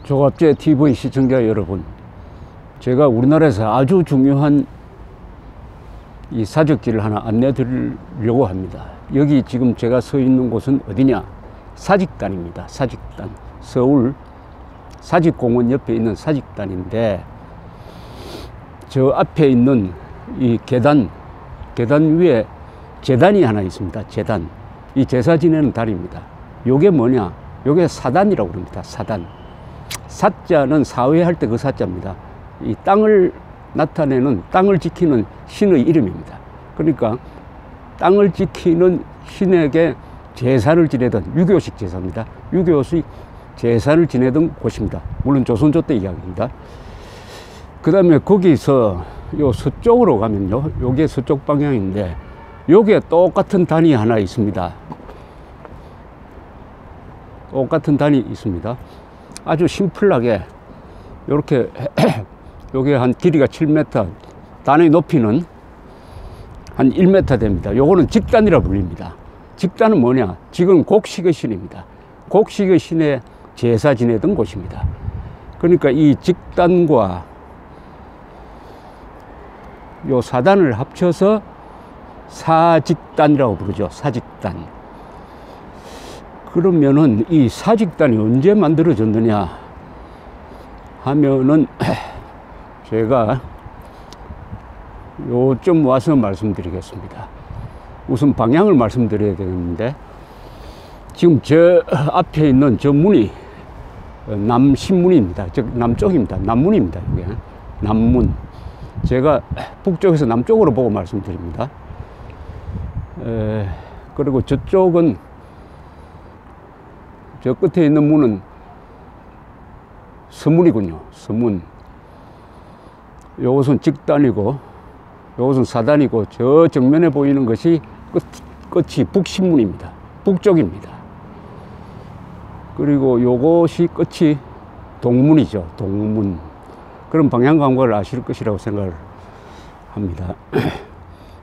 조갑제 TV 시청자 여러분, 제가 우리나라에서 아주 중요한 이 사적지를 하나 안내 드리려고 합니다. 여기 지금 제가 서 있는 곳은 어디냐? 사직단입니다. 사직단. 서울 사직공원 옆에 있는 사직단인데, 저 앞에 있는 이 계단 위에 제단이 하나 있습니다. 제단. 이 제사 지내는 단입니다. 요게 뭐냐? 요게 사단이라고 그럽니다. 사단. 사자는 사회할 때 그 사자입니다. 이 땅을 나타내는, 땅을 지키는 신의 이름입니다. 그러니까 땅을 지키는 신에게 제사를 지내던, 유교식 제사입니다. 유교식 제사를 지내던 곳입니다. 물론 조선조 때 이야기입니다. 그 다음에 거기서 요 서쪽으로 가면요, 요게 서쪽 방향인데, 요게 똑같은 단이 하나 있습니다. 똑같은 단이 있습니다. 아주 심플하게 요렇게 요게 한 길이가 7m, 단의 높이는 한 1m 됩니다. 요거는 직단이라 불립니다. 직단은 뭐냐? 지금 곡식의 신입니다. 곡식의 신에 제사 지내던 곳입니다. 그러니까 이 직단과 요 사단을 합쳐서 사직단이라고 부르죠. 사직단. 그러면은 이 사직단이 언제 만들어졌느냐 하면은 제가 요점 와서 말씀드리겠습니다. 우선 방향을 말씀드려야 되는데, 지금 저 앞에 있는 저 문이 남신문입니다. 즉 남쪽입니다. 남문입니다. 이게 남문. 제가 북쪽에서 남쪽으로 보고 말씀드립니다. 그리고 저쪽은, 저 끝에 있는 문은 서문이군요. 서문. 요것은 직단이고, 요것은 사단이고, 저 정면에 보이는 것이 끝이 북신문입니다. 북쪽입니다. 그리고 요것이 끝이 동문이죠. 동문. 그런 방향 감각을 아실 것이라고 생각을 합니다.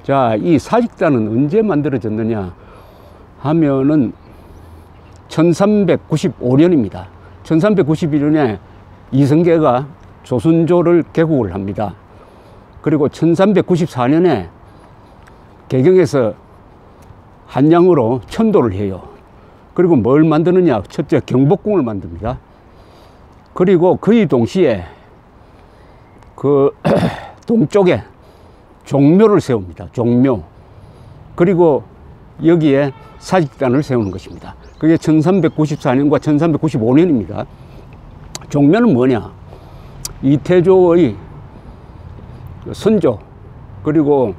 자, 이 사직단은 언제 만들어졌느냐 하면은 1395년입니다. 1391년에 이성계가 조선조를 개국을 합니다. 그리고 1394년에 개경에서 한양으로 천도를 해요. 그리고 뭘 만드느냐? 첫째 경복궁을 만듭니다. 그리고 거의 동시에 그 동쪽에 종묘를 세웁니다. 종묘. 그리고 여기에 사직단을 세우는 것입니다. 그게 1394년과 1395년입니다. 종묘는 뭐냐? 이태조의 선조, 그리고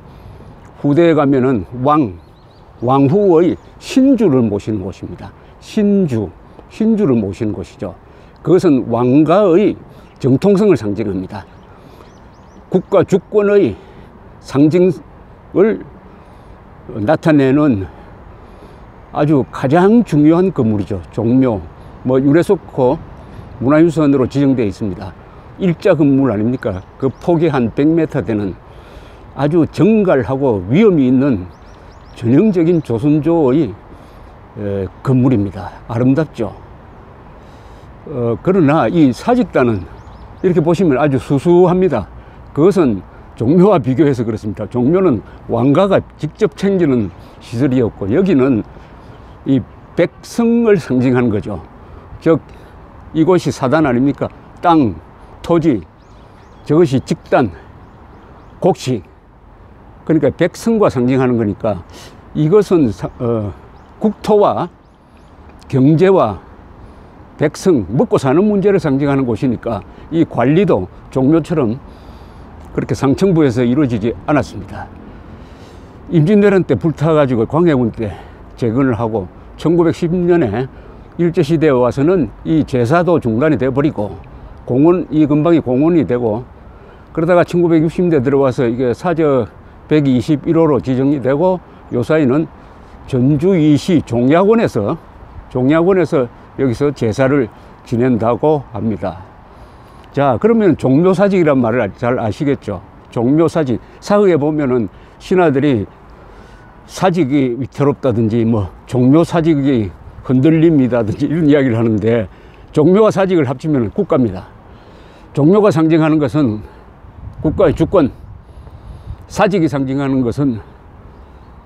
후대에 가면은 왕후의 신주를 모시는 곳입니다. 신주를 모시는 곳이죠. 그것은 왕가의 정통성을 상징합니다. 국가 주권의 상징을 나타내는 아주 가장 중요한 건물이죠. 종묘. 뭐 유네스코 문화유산으로 지정되어 있습니다. 일자 건물 아닙니까? 그 폭이 한 100m 되는 아주 정갈하고 위험이 있는 전형적인 조선조의 건물입니다. 아름답죠. 그러나 이 사직단은 이렇게 보시면 아주 수수합니다. 그것은 종묘와 비교해서 그렇습니다. 종묘는 왕가가 직접 챙기는 시설이었고, 여기는 이 백성을 상징하는 거죠. 즉 이곳이 사단 아닙니까? 땅, 토지, 저것이 직단, 곡식. 그러니까 백성과 상징하는 거니까, 이것은 국토와 경제와 백성, 먹고 사는 문제를 상징하는 곳이니까 이 관리도 종묘처럼 그렇게 상층부에서 이루어지지 않았습니다. 임진왜란 때 불타가지고 광해군 때 재건을 하고, 1910년에 일제시대에 와서는 이 제사도 중단이 되어버리고, 이 근방이 공원이 되고, 그러다가 1960년대 들어와서 이게 사저 121호로 지정이 되고, 요 사이는 전주이시 종약원에서 여기서 제사를 지낸다고 합니다. 자, 그러면 종묘사직이란 말을 잘 아시겠죠? 종묘사직. 사극에 보면은 신하들이 사직이 위태롭다든지, 뭐 종묘사직이 흔들림이라든지 이런 이야기를 하는데, 종묘와 사직을 합치면 국가입니다. 종묘가 상징하는 것은 국가의 주권, 사직이 상징하는 것은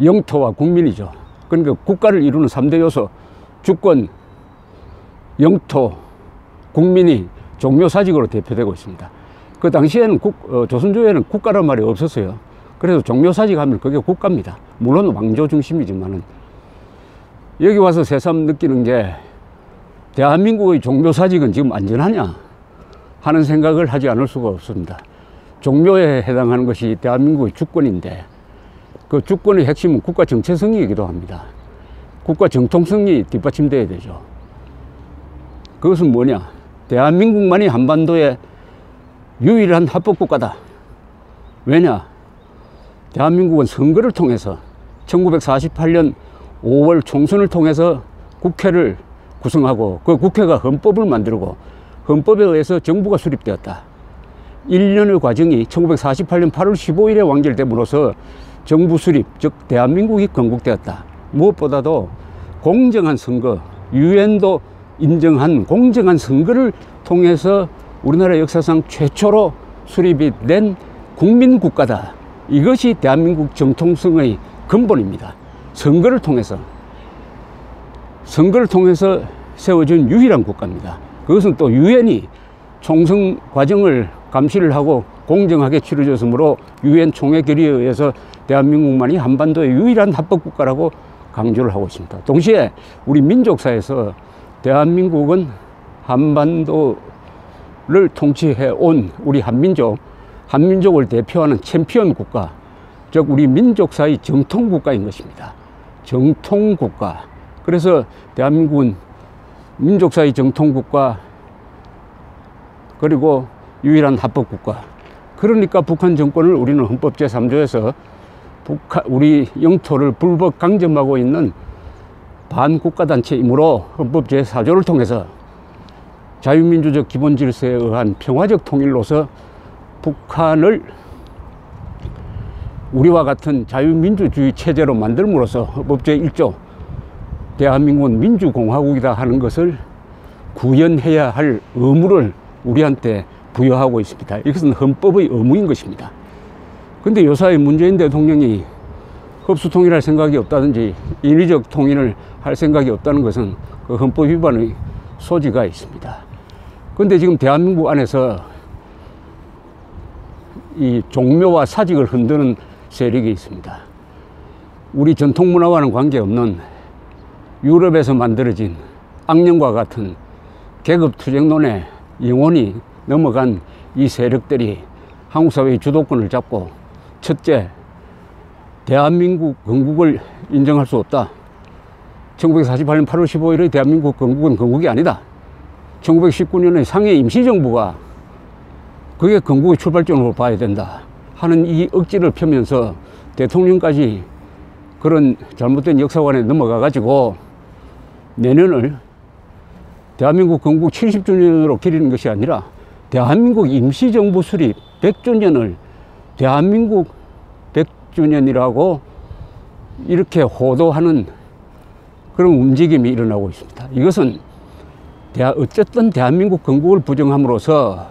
영토와 국민이죠. 그러니까 국가를 이루는 3대 요소, 주권, 영토, 국민이 종묘사직으로 대표되고 있습니다. 그 당시에는 조선조에는 국가란 말이 없었어요. 그래서 종묘사직 하면 그게 국가입니다. 물론 왕조 중심이지만은. 여기 와서 새삼 느끼는 게 대한민국의 종묘사직은 지금 안전하냐 하는 생각을 하지 않을 수가 없습니다. 종묘에 해당하는 것이 대한민국의 주권인데 그 주권의 핵심은 국가 정체성이기도 합니다. 국가 정통성이 뒷받침돼야 되죠. 그것은 뭐냐? 대한민국만이 한반도의 유일한 합법국가다. 왜냐? 대한민국은 선거를 통해서 1948년 5월 총선을 통해서 국회를 구성하고 그 국회가 헌법을 만들고 헌법에 의해서 정부가 수립되었다. 1년의 과정이 1948년 8월 15일에 완결됨으로써 정부 수립, 즉 대한민국이 건국되었다. 무엇보다도 공정한 선거, 유엔도 인정한 공정한 선거를 통해서 우리나라 역사상 최초로 수립이 된 국민국가다. 이것이 대한민국 정통성의 근본입니다. 선거를 통해서 세워진 유일한 국가입니다. 그것은 또 유엔이 총선 과정을 감시를 하고 공정하게 치러졌으므로 유엔 총회 결의에 의해서 대한민국만이 한반도의 유일한 합법국가라고 강조를 하고 있습니다. 동시에 우리 민족사에서 대한민국은 한반도를 통치해 온 우리 한민족을 대표하는 챔피언 국가, 즉 우리 민족사의 정통국가인 것입니다. 정통국가. 그래서 대한민국은 민족사의 정통국가 그리고 유일한 합법국가. 그러니까 북한 정권을 우리는 헌법 제3조에서 우리 영토를 불법 강점하고 있는 반국가단체이므로 헌법 제4조를 통해서 자유민주적 기본질서에 의한 평화적 통일로서 북한을 우리와 같은 자유민주주의 체제로 만들므로써 헌법 제1조 대한민국은 민주공화국이다 하는 것을 구현해야 할 의무를 우리한테 부여하고 있습니다. 이것은 헌법의 의무인 것입니다. 근데 요사이 문재인 대통령이 흡수통일할 생각이 없다든지 인위적 통일을 할 생각이 없다는 것은 그 헌법 위반의 소지가 있습니다. 근데 지금 대한민국 안에서 이 종묘와 사직을 흔드는 세력이 있습니다. 우리 전통문화와는 관계없는 유럽에서 만들어진 악령과 같은 계급투쟁론에 영원히 넘어간 이 세력들이 한국 사회의 주도권을 잡고 첫째, 대한민국 건국을 인정할 수 없다. 1948년 8월 15일의 대한민국 건국은 건국이 아니다. 1919년의 상해 임시정부가 그게 건국의 출발점으로 봐야 된다 하는 이 억지를 펴면서 대통령까지 그런 잘못된 역사관에 넘어가 가지고 내년을 대한민국 건국 70주년으로 기리는 것이 아니라 대한민국 임시정부 수립 100주년을 대한민국 100주년이라고 이렇게 호도하는 그런 움직임이 일어나고 있습니다. 이것은 어쨌든 대한민국 건국을 부정함으로써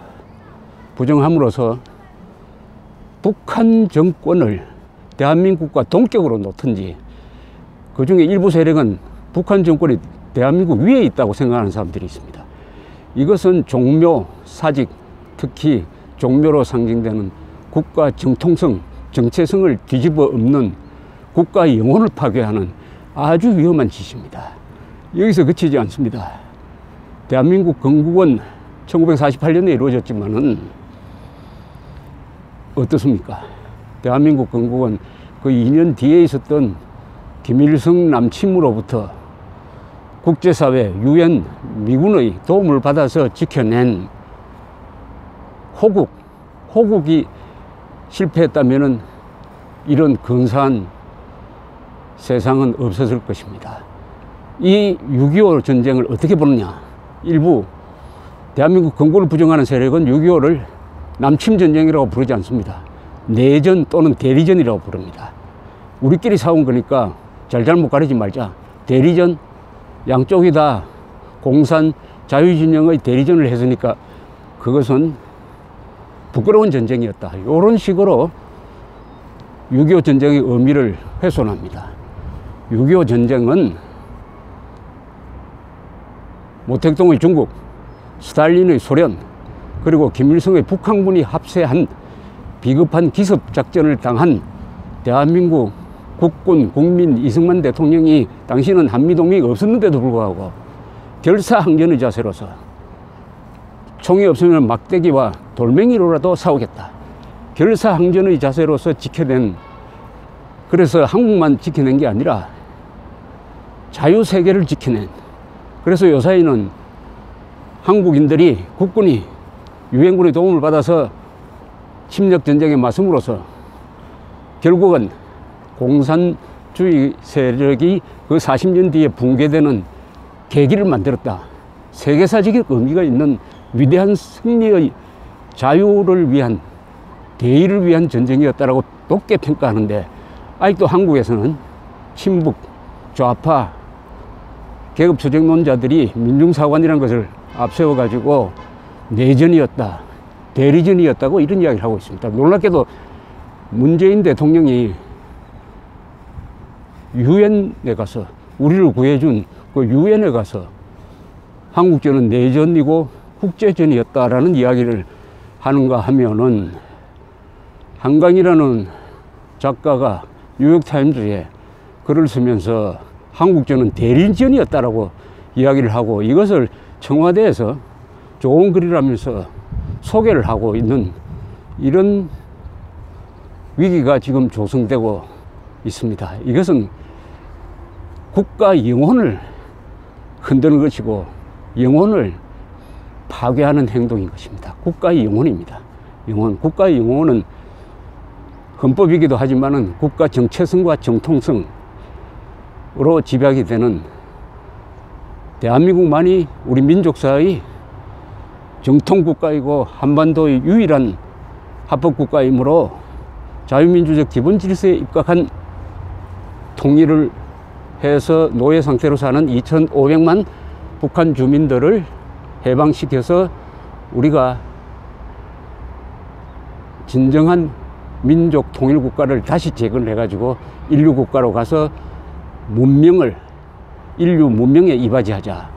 북한 정권을 대한민국과 동격으로 놓든지, 그 중에 일부 세력은 북한 정권이 대한민국 위에 있다고 생각하는 사람들이 있습니다. 이것은 종묘, 사직, 특히 종묘로 상징되는 국가 정통성, 정체성을 뒤집어 엎는 국가의 영혼을 파괴하는 아주 위험한 짓입니다. 여기서 그치지 않습니다. 대한민국 건국은 1948년에 이루어졌지만은 어떻습니까? 대한민국 건국은 그 2년 뒤에 있었던 김일성 남침으로부터 국제사회, 유엔, 미군의 도움을 받아서 지켜낸 호국이 실패했다면은 이런 근사한 세상은 없었을 것입니다. 이 6.25 전쟁을 어떻게 보느냐? 일부 대한민국 건국을 부정하는 세력은 6.25를 남침전쟁이라고 부르지 않습니다. 내전 또는 대리전이라고 부릅니다. 우리끼리 싸운 거니까 잘잘못 가리지 말자. 대리전, 양쪽이 다 공산 자유진영의 대리전을 했으니까 그것은 부끄러운 전쟁이었다. 이런 식으로 6.25 전쟁의 의미를 훼손합니다. 6.25 전쟁은 모택동의 중국, 스탈린의 소련, 그리고 김일성의 북한군이 합세한 비겁한 기습작전을 당한 대한민국 국군, 국민 이승만 대통령이 당시는 한미동맹이 없었는데도 불구하고 결사항전의 자세로서 총이 없으면 막대기와 돌멩이로라도 싸우겠다. 결사항전의 자세로서 지켜낸, 그래서 한국만 지켜낸 게 아니라 자유세계를 지켜낸, 그래서 요사이는 한국인들이, 국군이 유엔군의 도움을 받아서 침략전쟁에 맞음으로써 결국은 공산주의 세력이 그 40년 뒤에 붕괴되는 계기를 만들었다. 세계사적인 의미가 있는 위대한 승리의 자유를 위한, 대의를 위한 전쟁이었다라고 높게 평가하는데, 아직도 한국에서는 친북, 좌파, 계급투쟁론자들이 민중사관이라는 것을 앞세워가지고 내전이었다, 대리전이었다고 이런 이야기를 하고 있습니다. 놀랍게도 문재인 대통령이 유엔에 가서, 우리를 구해준 그 유엔에 가서 한국전은 내전이고 국제전이었다라는 이야기를 하는가 하면은, 한강이라는 작가가 뉴욕타임즈에 글을 쓰면서 한국전은 대리전이었다라고 이야기를 하고, 이것을 청와대에서 좋은 글이라면서 소개를 하고 있는 이런 위기가 지금 조성되고 있습니다. 이것은 국가 영혼을 흔드는 것이고 영혼을 파괴하는 행동인 것입니다. 국가의 영혼입니다. 영혼. 국가의 영혼은 헌법이기도 하지만은 국가 정체성과 정통성으로 집약이 되는, 대한민국만이 우리 민족사의 정통국가이고 한반도의 유일한 합법국가이므로 자유민주적 기본질서에 입각한 통일을 해서 노예 상태로 사는 2,500만 북한 주민들을 해방시켜서 우리가 진정한 민족 통일국가를 다시 재건을 해가지고 인류국가로 가서 문명을, 인류 문명에 이바지하자.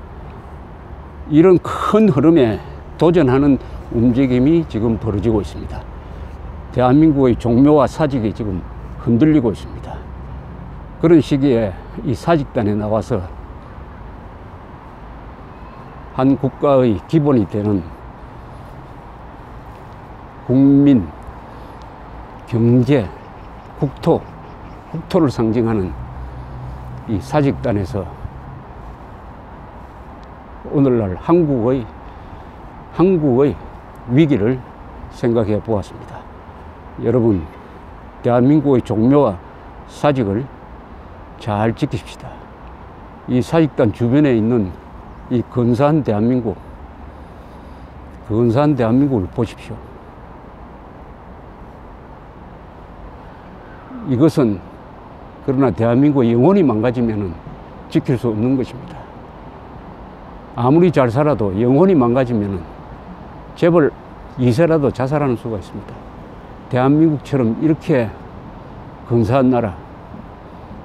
이런 큰 흐름에 도전하는 움직임이 지금 벌어지고 있습니다. 대한민국의 종묘와 사직이 지금 흔들리고 있습니다. 그런 시기에 이 사직단에 나와서 한 국가의 기본이 되는 국민, 경제, 국토를 상징하는 이 사직단에서 오늘날 한국의 위기를 생각해 보았습니다. 여러분, 대한민국의 종묘와 사직을 잘 지키십시다. 이 사직단 주변에 있는 이 근사한 대한민국, 근사한 대한민국을 보십시오. 이것은 그러나 대한민국의 영혼이 망가지면 지킬 수 없는 것입니다. 아무리 잘 살아도 영혼이 망가지면 재벌 2세라도 자살하는 수가 있습니다. 대한민국처럼 이렇게 근사한 나라,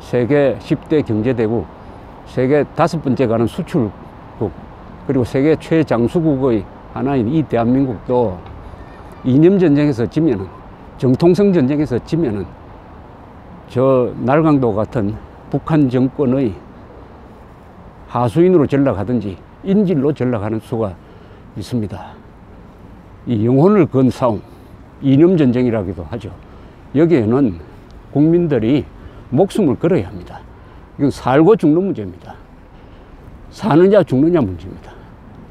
세계 10대 경제대국, 세계 5번째 가는 수출국, 그리고 세계 최장수국의 하나인 이 대한민국도 이념전쟁에서 지면은, 정통성 전쟁에서 지면은 저 날강도 같은 북한 정권의 하수인으로 전락하든지 인질로 전락하는 수가 있습니다. 이 영혼을 건 싸움, 이념전쟁이라기도 하죠. 여기에는 국민들이 목숨을 걸어야 합니다. 이건 살고 죽는 문제입니다. 사느냐 죽느냐 문제입니다.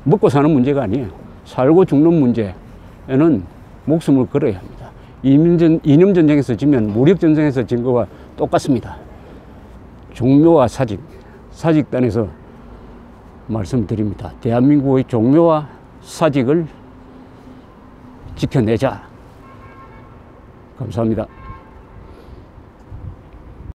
먹고 사는 문제가 아니에요. 살고 죽는 문제에는 목숨을 걸어야 합니다. 이념전쟁에서 지면 무력전쟁에서 진 거와 똑같습니다. 종묘와 사직단에서 말씀드립니다. 대한민국의 종묘와 사직을 지켜내자. 감사합니다.